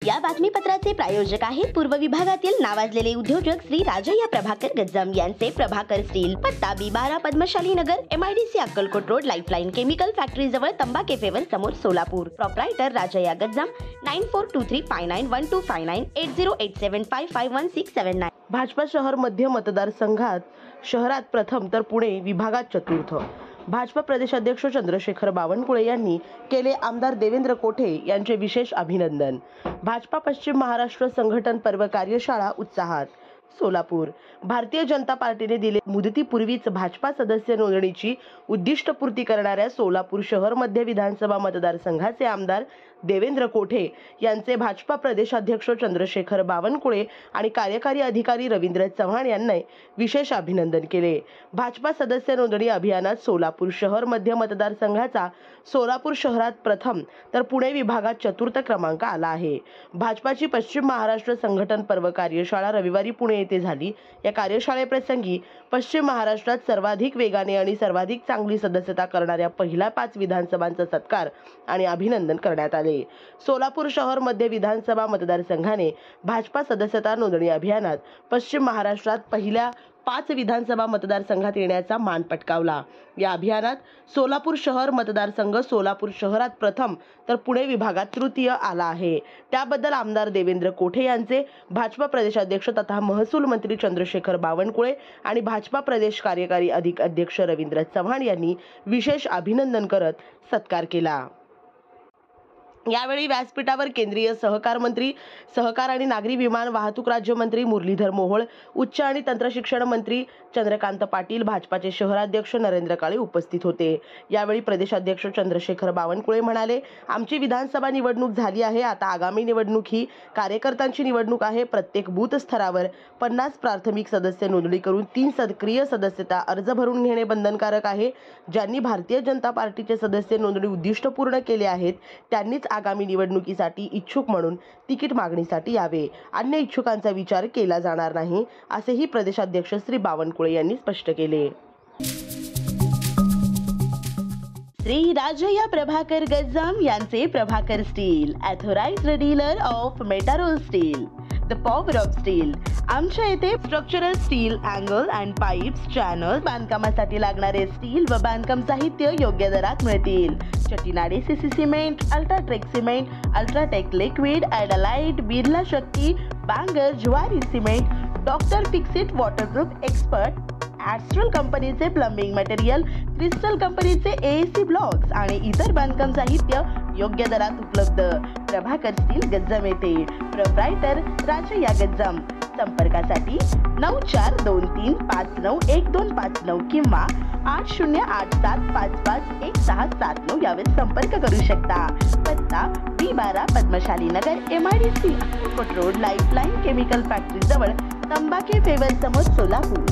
या बातमीपत्राचे प्रायोजक आहेत पूर्व विभागातील नावाजलेले उद्योजक श्री राजय्या प्रभाकर गज्जाम यांचे प्रभाकर स्टील, पत्ता B12 पद्मशाली नगर, MIDC Akkalkot road, lifeline chemical factory जवळ, तंबा केफेवर समोर, सोलापूर. प्रोप्रायटर राजय्या गज्जाम, 9423591259 8087551679. भाजपा शहर मध्य मतदारसंघात शहरात प्रथम तर पुणे विभागात चतुर्थ. भाजपा प्रदेशाध्यक्ष चंद्रशेखर बावनकुळे यांनी केले आमदार देवेंद्र कोठे यांचे विशेष अभिनंदन. भाजपा पश्चिम महाराष्ट्र संघटन पर्व कार्यशाळा उत्साहात. सोलापूर. भारतीय जनता पार्टीने दिले मुदतीपूर्वीच भाजपा सदस्य नोंदणीची उद्दिष्टपूर्ती करणाऱ्या सोलापूर शहर मध्य विधानसभा मतदारसंघाचे आमदार देवेंद्र कोठे यांचे भाजपा प्रदेशाध्यक्ष चंद्रशेखर बावनकुळे आणि कार्यकारी अधिकारी रवींद्र चव्हाण यांनी विशेष अभिनंदन केले. भाजपा सदस्य नोंदणी अभियानात सोलापूर शहर मध्य मतदारसंघाचा सोलापूर शहरात प्रथम तर पुणे विभागात चतुर्थ क्रमांक आला आहे. भाजपाची पश्चिम महाराष्ट्र संघटन पर्व कार्यशाळा रविवारी पुणे येथे झाली. या कार्यशाळेप्रसंगी पश्चिम महाराष्ट्रात सर्वाधिक वेगाने आणि सर्वाधिक चांगली सदस्यता करणाऱ्या पहिल्या 5 विधानसभांचा सत्कार आणि अभिनंदन करण्यात आले. सोलापूर शहर मध्य विधानसभा मतदारसंघाने भाजपा सदस्यता नोंदणी अभियानात पश्चिम महाराष्ट्रात पहिल्या 5 विधानसभा मतदारसंघात येण्याचा मान पटकावला. या अभियानात सोलापूर शहर मतदारसंघ सोलापूर शहरात प्रथम तर पुणे विभागात तृतीय आला आहे. त्याबद्दल आमदार देवेंद्र कोठे यांचे भाजपा प्रदेशाध्यक्ष तथा महसूल मंत्री चंद्रशेखर बावनकुळे आणि भाजपा प्रदेश कार्यकारी अध्यक्ष रवींद्र चव्हाण यांनी विशेष अभिनंदन करत सत्कार केला. यावेळी व्यासपीठावर केंद्रीय सहकार मंत्री, सहकार आणि नागरी विमान वाहतूक राज्यमंत्री मुरलीधर मोहोळ, उच्च आणि तंत्रशिक्षण मंत्री चंद्रकांत पाटील, भाजपाचे शहराध्यक्ष नरेंद्र काळे उपस्थित होते. यावेळी प्रदेशाध्यक्ष चंद्रशेखर बावनकुळे म्हणाले, आमची विधानसभा निवडणूक झाली आहे. आता आगामी निवडणूक ही कार्यकर्त्यांची निवडणूक आहे. प्रत्येक बूथ स्तरावर 50 प्राथमिक सदस्य नोंदणी करून 3 सक्रिय सदस्यता अर्ज भरून घेणे बंधनकारक आहे. ज्यांनी भारतीय जनता पार्टीचे सदस्य नोंदणी उद्दिष्ट पूर्ण केले आहेत त्यांनीच आगामी निवडणुकीसाठी इच्छुक म्हणून तिकीट मागणीसाठी यावे. अन्य इच्छुकांचा विचार केला जाणार नाही, असेही प्रदेशाध्यक्ष श्री बावनकुळे यांनी स्पष्ट केले. श्री राजय्या प्रभाकर गज्जाम यांचे Prabhakar steel, authorized dealer of मेटारोल steel, the power of steel. आमच्या येथे structural steel, angle and pipes, channel, बांधकामासाठी लागणारे स्टील व बांधकाम साहित्य योग्य दरात मिळतील. Chettinad CC cement, UltraTech cement, UltraTech liquid, ॲडलाइट, Birla Shakti, Bangar, Zuari cement, doctor fixit waterproof expert, Astral कंपनीचे प्लंबिंग मटेरियल, क्रिस्टल कंपनीचे AC ब्लॉक्स आणि इतर बांधकाम साहित्य योग्य दरात उपलब्ध. प्रभाकर स्टील गज्जाम येथे. प्रोप्रायटर राजय्या गज्जाम. संपर्कासाठी 9423591259 किंवा 8087551679 यावर संपर्क करू शकता. पत्ता B12 पद्मशाली नगर, MIDC Akkalkot road, lifeline chemical factory जवळ, तंबा केफेवर समोर, सोलापूर.